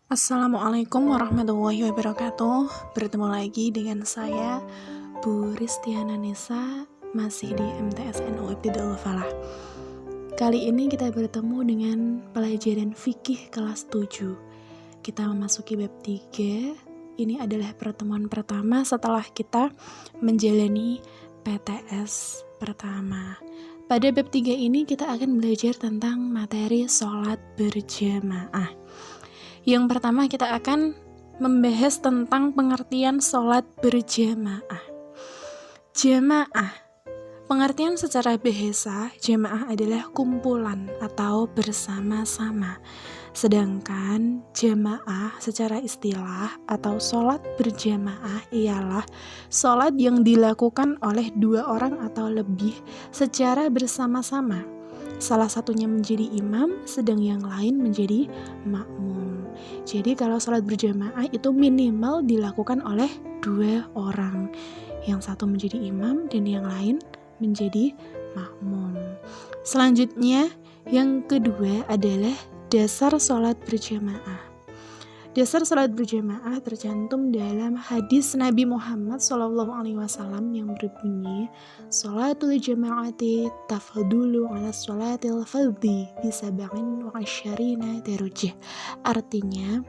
Assalamualaikum warahmatullahi wabarakatuh. Bertemu lagi dengan saya, Bu Ristiana Nisa, masih di MTSN UIP Tidul Falah. Kali ini kita bertemu dengan pelajaran fikih kelas 7. Kita memasuki bab 3. Ini adalah pertemuan pertama setelah kita menjalani PTS pertama. Pada bab 3 ini kita akan belajar tentang materi sholat berjamaah. Yang pertama kita akan membahas tentang pengertian sholat berjamaah. Jamaah, pengertian secara bahasa, jamaah adalah kumpulan atau bersama-sama. Sedangkan jamaah secara istilah atau sholat berjamaah ialah sholat yang dilakukan oleh 2 orang atau lebih secara bersama-sama. Salah satunya menjadi imam, sedang yang lain menjadi makmum. Jadi kalau sholat berjamaah itu minimal dilakukan oleh 2 orang. Yang satu menjadi imam dan yang lain menjadi makmum. Selanjutnya, yang kedua adalah dasar sholat berjamaah. Dasar sholat berjamaah tercantum dalam hadis Nabi Muhammad SAW yang berbunyi, Sholatul jama'ati tafadulu ala sholatil fadhi bisaba'in wa asyarina darujah. Artinya,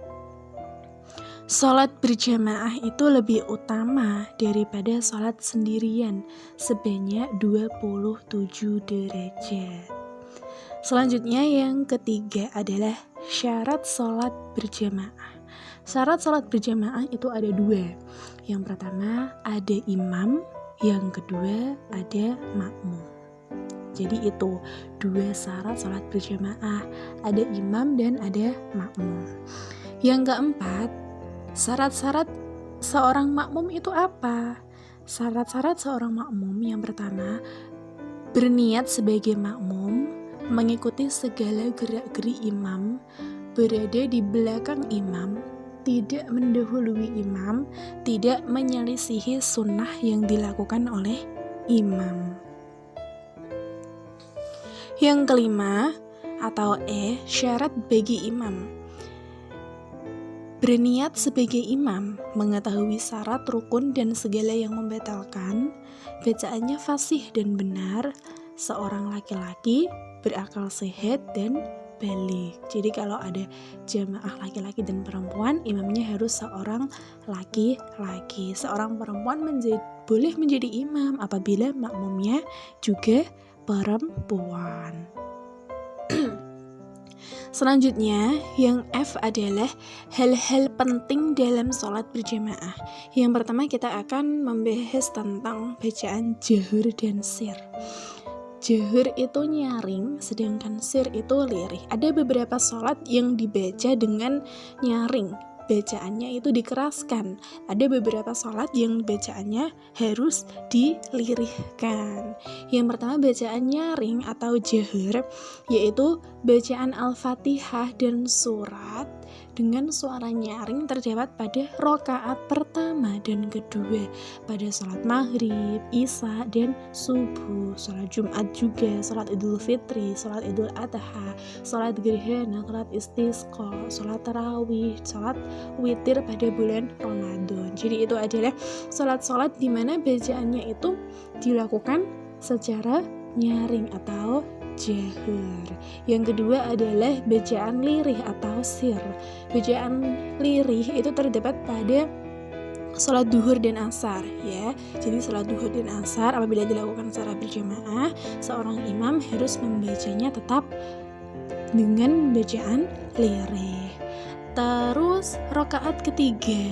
sholat berjamaah itu lebih utama daripada sholat sendirian sebanyak 27 derajat. Selanjutnya yang ketiga adalah syarat sholat berjamaah. Syarat sholat berjamaah itu ada 2. Yang pertama ada imam, yang kedua ada makmum. Jadi itu 2 syarat sholat berjamaah, ada imam dan ada makmum. Yang keempat, syarat-syarat seorang makmum itu apa? Syarat-syarat seorang makmum yang pertama, berniat sebagai makmum, mengikuti segala gerak-gerik imam, berada di belakang imam, tidak mendahului imam, tidak menyelisihi sunnah yang dilakukan oleh imam. Yang kelima atau syarat bagi imam. Berniat sebagai imam, mengetahui syarat, rukun, dan segala yang membatalkan, bacaannya fasih dan benar, seorang laki-laki, berakal sehat, dan balik. Jadi kalau ada jamaah laki-laki dan perempuan, imamnya harus seorang laki-laki. Seorang perempuan boleh menjadi imam apabila makmumnya juga perempuan. Selanjutnya, yang F adalah hal-hal penting dalam sholat berjamaah. Yang pertama kita akan membahas tentang bacaan jahur dan sir. Jahur itu nyaring, sedangkan sir itu lirih. Ada beberapa sholat yang dibaca dengan nyaring, bacaannya itu dikeraskan. Ada beberapa sholat yang bacaannya harus dilirihkan. Yang pertama bacaan nyaring atau jahur, yaitu bacaan Al-Fatihah dan surat dengan suara nyaring terdapat pada rakaat pertama dan kedua, pada sholat maghrib, isya, dan subuh, sholat Jumat juga, sholat Idul Fitri, sholat Idul Adha, sholat gerhana, sholat istisqa, sholat tarawih, sholat witir pada bulan Ramadan. Jadi itu adalah sholat-sholat di mana bacaannya itu dilakukan secara nyaring atau jahur. Yang kedua adalah bacaan lirih atau sir. Bacaan lirih itu terdapat pada sholat duhur dan asar, ya. Jadi sholat duhur dan asar apabila dilakukan secara berjamaah, seorang imam harus membacanya tetap dengan bacaan lirih. Terus rakaat ketiga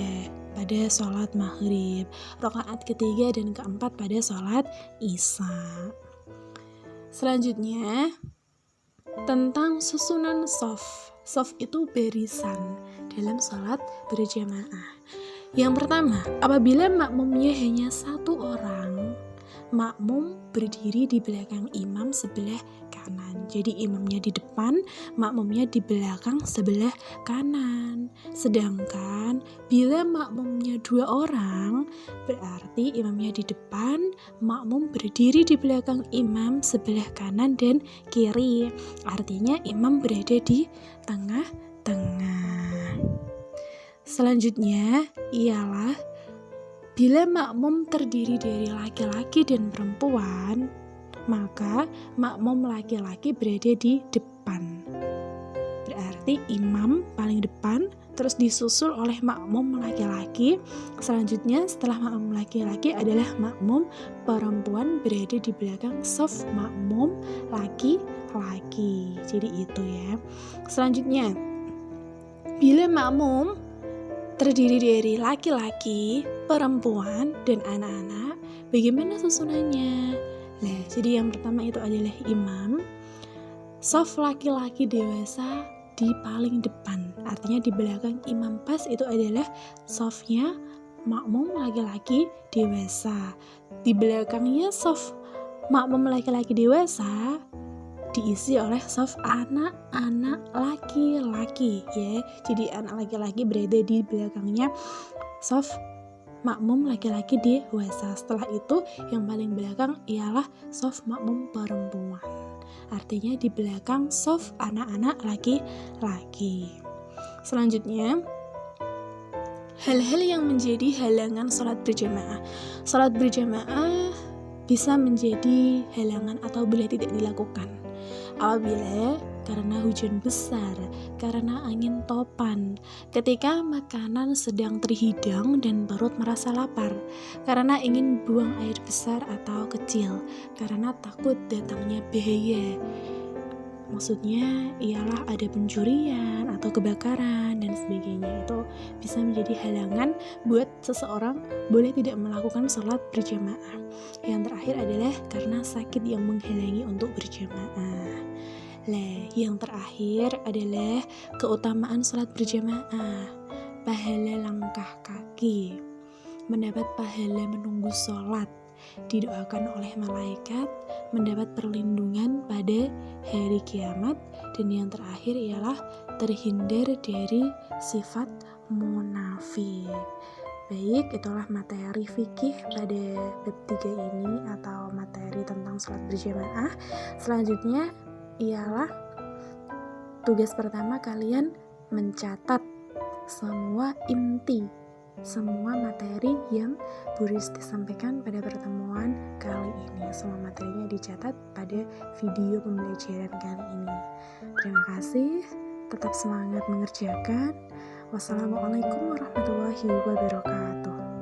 pada sholat maghrib, rakaat ketiga dan keempat pada sholat isya. Selanjutnya tentang susunan shaf. Shaf itu barisan dalam sholat berjamaah. Yang pertama, apabila makmumnya hanya 1 orang, makmum berdiri di belakang imam sebelah kanan. Jadi imamnya di depan, makmumnya di belakang sebelah kanan. Sedangkan bila makmumnya 2 orang, berarti imamnya di depan, makmum berdiri di belakang imam sebelah kanan dan kiri. Artinya imam berada di tengah-tengah. Selanjutnya ialah bila makmum terdiri dari laki-laki dan perempuan, maka makmum laki-laki berada di depan. Berarti imam paling depan, terus disusul oleh makmum laki-laki. Selanjutnya setelah makmum laki-laki adalah makmum perempuan berada di belakang shaf makmum laki-laki. Jadi itu ya. Selanjutnya, bila makmum terdiri dari laki-laki, perempuan, dan anak-anak, bagaimana susunannya? Nah, jadi yang pertama itu adalah imam. Shaf laki-laki dewasa di paling depan, artinya di belakang imam pas itu adalah shafnya makmum laki-laki dewasa. Di belakangnya shaf makmum laki-laki dewasa diisi oleh shaf anak-anak laki-laki ya. Jadi anak laki-laki berada di belakangnya shaf makmum laki-laki dewasa. Setelah itu yang paling belakang ialah shaf makmum perempuan. Artinya di belakang shaf anak-anak laki-laki. Selanjutnya, hal-hal yang menjadi halangan sholat berjamaah. Sholat berjamaah bisa menjadi halangan atau boleh tidak dilakukan apabila karena hujan besar, karena angin topan, ketika makanan sedang terhidang dan perut merasa lapar, karena ingin buang air besar atau kecil, karena takut datangnya bahaya. Maksudnya ialah ada pencurian atau kebakaran dan sebagainya. Itu bisa menjadi halangan buat seseorang boleh tidak melakukan sholat berjamaah. Yang terakhir adalah karena sakit yang menghalangi untuk berjamaah. Nah, yang terakhir adalah keutamaan sholat berjamaah. Pahala langkah kaki, mendapat pahala menunggu sholat, didoakan oleh malaikat, mendapat perlindungan pada hari kiamat, dan yang terakhir ialah terhindar dari sifat munafik. Baik, itulah materi fikih pada bab 3 ini atau materi tentang sholat berjamaah. Selanjutnya ialah tugas pertama kalian mencatat semua inti, semua materi yang Bu Risti sampaikan pada pertemuan kali ini. Semua materinya dicatat pada video pembelajaran kali ini. Terima kasih, tetap semangat mengerjakan. Wassalamualaikum warahmatullahi wabarakatuh.